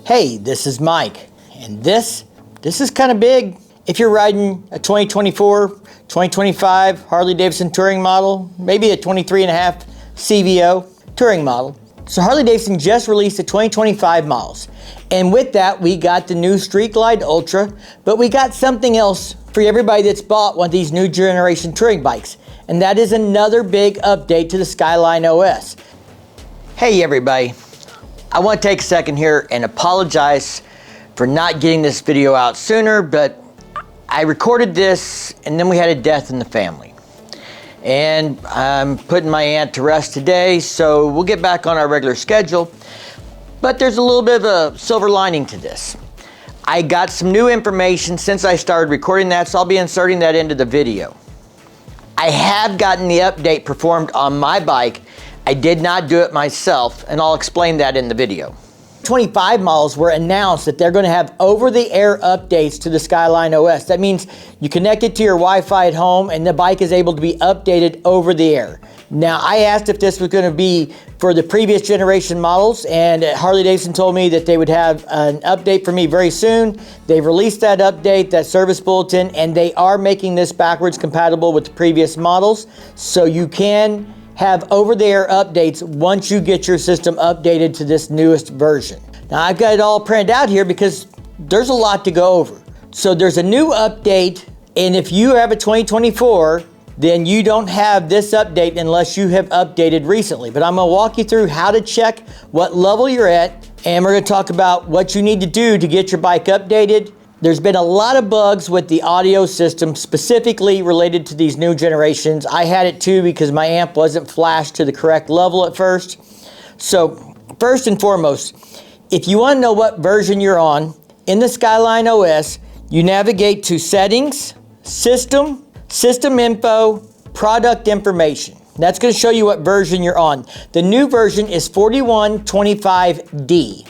Hey, this is Mike, and this is kind of big. If you're riding a 2024, 2025 Harley Davidson touring model, maybe a 23.5 CVO touring model. So Harley Davidson just released the 2025 models. And with that, we got the new Street Glide Ultra, but we got something else for everybody that's bought one of these new generation touring bikes. And that is another big update to the Skyline OS. Hey everybody, I want to take a second here and apologize for not getting this video out sooner, but I recorded this and then we had a death in the family. And I'm putting my aunt to rest today, so we'll get back on our regular schedule. But there's a little bit of a silver lining to this. I got some new information since I started recording that, so I'll be inserting that into the video. I have gotten the update performed on my bike. I did not do it myself, and I'll explain that in the video. 25 models were announced that they're going to have over-the-air updates to the Skyline OS. That means you connect it to your Wi-Fi at home and the bike is able to be updated over the air. Now, I asked if this was going to be for the previous generation models, and Harley Davidson told me that they would have an update for me very soon. They've released that update, that service bulletin, and they are making this backwards compatible with the previous models, so you can have over-the-air updates once you get your system updated to this newest version. Now I've got it all printed out here because there's a lot to go over. So there's a new update, and if you have a 2024, then you don't have this update unless you have updated recently. But I'm gonna walk you through how to check what level you're at, and we're gonna talk about what you need to do to get your bike updated. There's been a lot of bugs with the audio system, specifically related to these new generations. I had it too because my amp wasn't flashed to the correct level at first. So first and foremost, if you want to know what version you're on, in the Skyline OS, you navigate to Settings, System, System Info, Product Information. That's going to show you what version you're on. The new version is 4125D.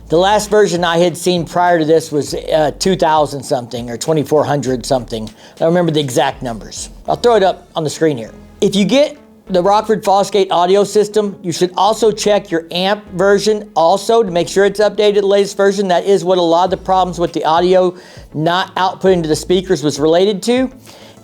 The last version I had seen prior to this was 2000 something or 2400 something. I don't remember the exact numbers. I'll throw it up on the screen here. If you get the Rockford Fosgate audio system, you should also check your amp version also to make sure it's updated to the latest version. That is what a lot of the problems with the audio not outputting to the speakers was related to.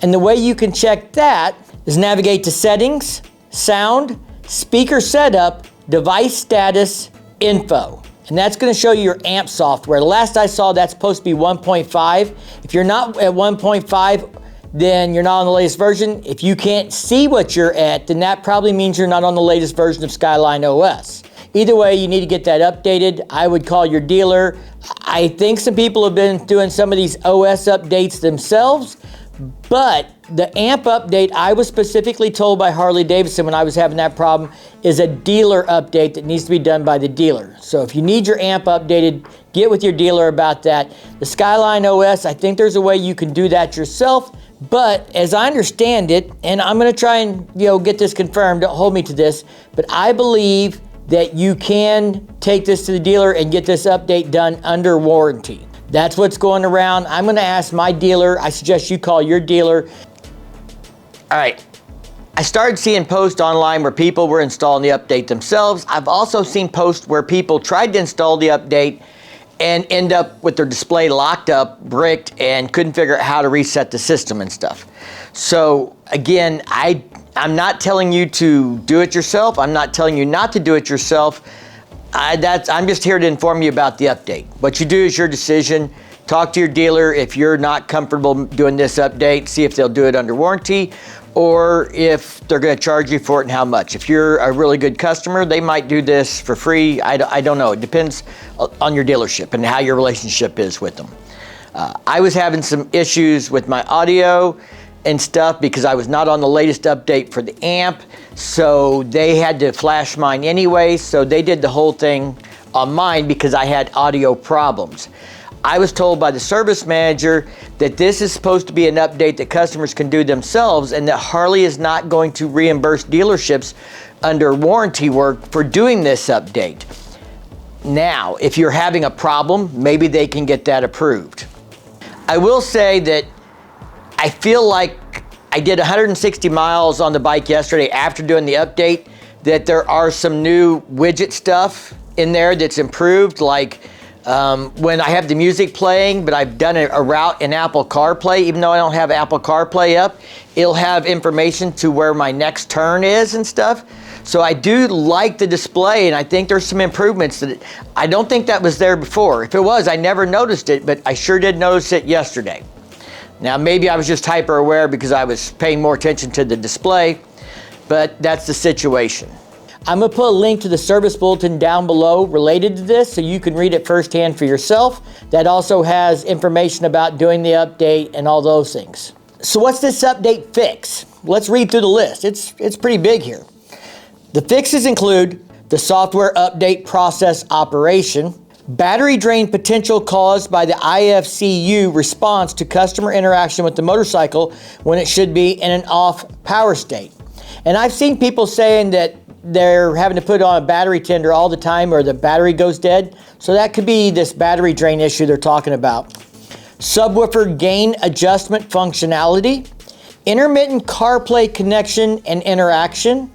And the way you can check that is navigate to Settings, Sound, Speaker Setup, Device Status, Info. And that's going to show you your amp software. The last I saw, that's supposed to be 1.5. If you're not at 1.5, then you're not on the latest version. If you can't see what you're at, then that probably means you're not on the latest version of Skyline OS. Either way, you need to get that updated. I would call your dealer. I think some people have been doing some of these OS updates themselves, but the amp update I was specifically told by Harley Davidson when I was having that problem is a dealer update that needs to be done by the dealer. So if you need your amp updated, get with your dealer about that. The Skyline OS, I think there's a way you can do that yourself, but as I understand it, and I'm gonna try and get this confirmed, don't hold me to this, but I believe that you can take this to the dealer and get this update done under warranty. That's what's going around. I'm going to ask my dealer. I suggest you call your dealer. All right. I started seeing posts online where people were installing the update themselves. I've also seen posts where people tried to install the update and end up with their display locked up, bricked, and couldn't figure out how to reset the system and stuff. So again, I'm not telling you to do it yourself. I'm not telling you not to do it yourself. I'm just here to inform you about the update. What you do is your decision. Talk to your dealer if you're not comfortable doing this update. See if they'll do it under warranty or if they're going to charge you for it and how much. If you're a really good customer, they might do this for free. I don't know. It depends on your dealership and how your relationship is with them. I was having some issues with my audio and stuff because I was not on the latest update for the amp, so they had to flash mine anyway, so they did the whole thing on mine because I had audio problems. I was told by the service manager that this is supposed to be an update that customers can do themselves and that Harley is not going to reimburse dealerships under warranty work for doing this update. Now, if you're having a problem, maybe they can get that approved. I will say that I feel like I did 160 miles on the bike yesterday after doing the update, that there are some new widget stuff in there that's improved, like when I have the music playing, but I've done a route in Apple CarPlay, even though I don't have Apple CarPlay up, it'll have information to where my next turn is and stuff. So I do like the display, and I think there's some improvements that I don't think that was there before. If it was, I never noticed it, but I sure did notice it yesterday. Now, maybe I was just hyper aware because I was paying more attention to the display, but that's the situation. I'm gonna put a link to the service bulletin down below related to this so you can read it firsthand for yourself. That also has information about doing the update and all those things. So what's this update fix? Let's read through the list. It's pretty big here. The fixes include the software update process operation, battery drain potential caused by the IFCU response to customer interaction with the motorcycle when it should be in an off power state. And I've seen people saying that they're having to put on a battery tender all the time or the battery goes dead. So that could be this battery drain issue they're talking about. Subwoofer gain adjustment functionality, intermittent CarPlay connection and interaction.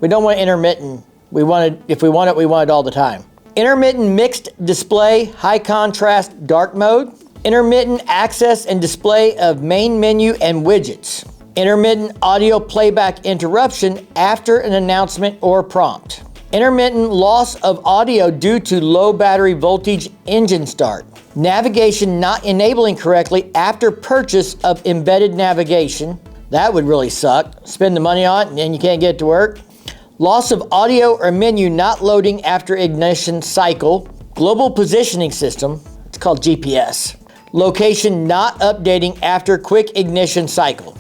We don't want intermittent. If we want it, we want it all the time. Intermittent mixed display, high contrast dark mode. Intermittent access and display of main menu and widgets. Intermittent audio playback interruption after an announcement or prompt. Intermittent loss of audio due to low battery voltage engine start. Navigation not enabling correctly after purchase of embedded navigation. That would really suck. Spend the money on it and then you can't get it to work. Loss of audio or menu not loading after ignition cycle. Global positioning system, it's called GPS. Location not updating after quick ignition cycle.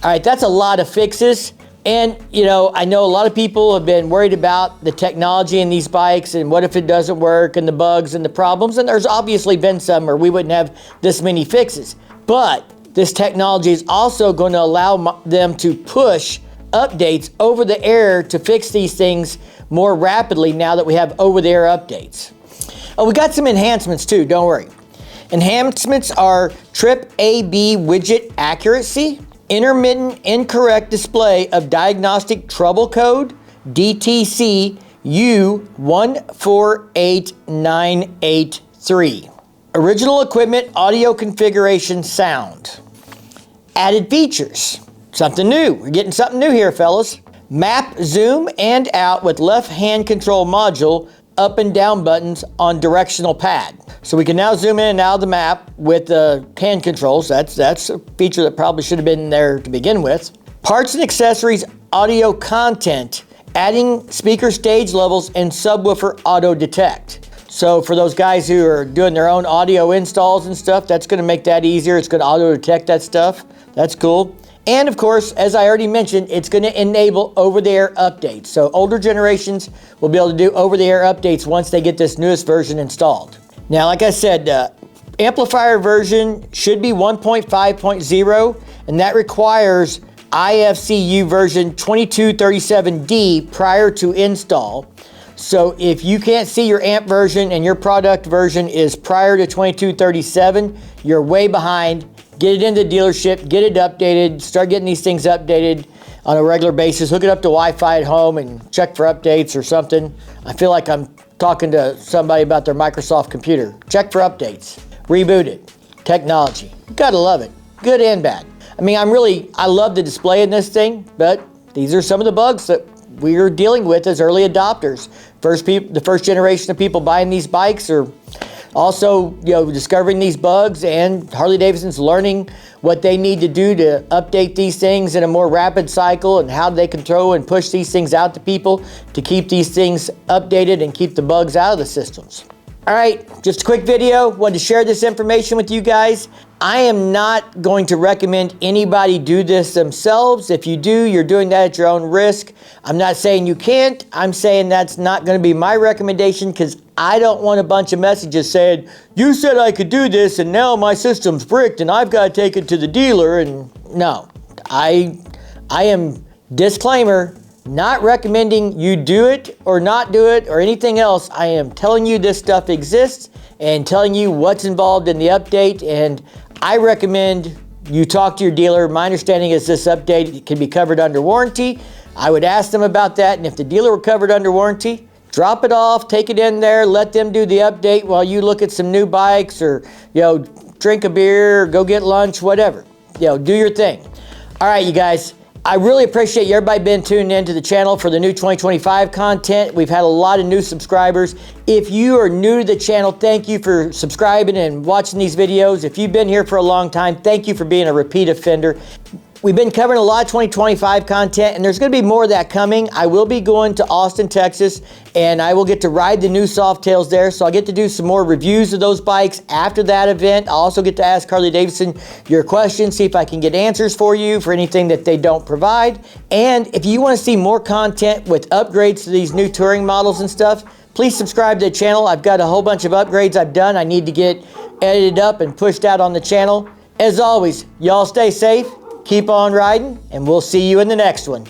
All right, that's a lot of fixes. And, you know, I know a lot of people have been worried about the technology in these bikes and what if it doesn't work and the bugs and the problems. And there's obviously been some or we wouldn't have this many fixes. But this technology is also going to allow them to push updates over the air to fix these things more rapidly now that we have over the air updates. Oh, we got some enhancements too, don't worry. Enhancements are Trip AB widget accuracy, intermittent incorrect display of diagnostic trouble code, DTC U148983. Original equipment audio configuration sound. Added features. Something new. We're getting something new here, fellas. Map zoom and out with left hand control module, up and down buttons on directional pad. So we can now zoom in and out of the map with the hand controls. That's a feature that probably should have been there to begin with. Parts and accessories audio content, adding speaker stage levels and subwoofer auto detect. So for those guys who are doing their own audio installs and stuff, that's going to make that easier. It's going to auto detect that stuff. That's cool. And of course, as I already mentioned, it's going to enable over-the-air updates. So older generations will be able to do over-the-air updates once they get this newest version installed. Now, like I said, amplifier version should be 1.5.0, and that requires IFCU version 2237D prior to install. So if you can't see your amp version and your product version is prior to 2237, you're way behind. Get it into the dealership, get it updated, start getting these things updated on a regular basis. Hook it up to Wi-Fi at home and check for updates or something. I feel like I'm talking to somebody about their Microsoft computer. Check for updates. Reboot it. Technology. You gotta love it. Good and bad. I mean, I love the display in this thing, but these are some of the bugs that we're dealing with as early adopters. The first generation of people buying these bikes are also, discovering these bugs, and Harley Davidson's learning what they need to do to update these things in a more rapid cycle and how they control and push these things out to people to keep these things updated and keep the bugs out of the systems. All right, just a quick video. Wanted to share this information with you guys. I am not going to recommend anybody do this themselves. If you do, you're doing that at your own risk. I'm not saying you can't. I'm saying that's not going to be my recommendation because I don't want a bunch of messages saying, you said I could do this and now my system's bricked and I've got to take it to the dealer. And no, I am, disclaimer, not recommending you do it or not do it or anything else. I am telling you this stuff exists and telling you what's involved in the update, and I recommend you talk to your dealer. My understanding is this update can be covered under warranty. I would ask them about that, and if the dealer were covered under warranty, drop it off, take it in there, let them do the update while you look at some new bikes, or, you know, drink a beer, or go get lunch, whatever. You know, do your thing. All right, you guys. I really appreciate everybody being tuned in to the channel for the new 2025 content. We've had a lot of new subscribers. If you are new to the channel, thank you for subscribing and watching these videos. If you've been here for a long time, thank you for being a repeat offender. We've been covering a lot of 2025 content, and there's going to be more of that coming. I will be going to Austin, Texas, and I will get to ride the new Softails there, so I'll get to do some more reviews of those bikes after that event. I'll also get to ask Harley Davidson your questions, see if I can get answers for you for anything that they don't provide. And if you want to see more content with upgrades to these new touring models and stuff, please subscribe to the channel. I've got a whole bunch of upgrades I've done. I need to get edited up and pushed out on the channel. As always, y'all stay safe. Keep on riding, and we'll see you in the next one.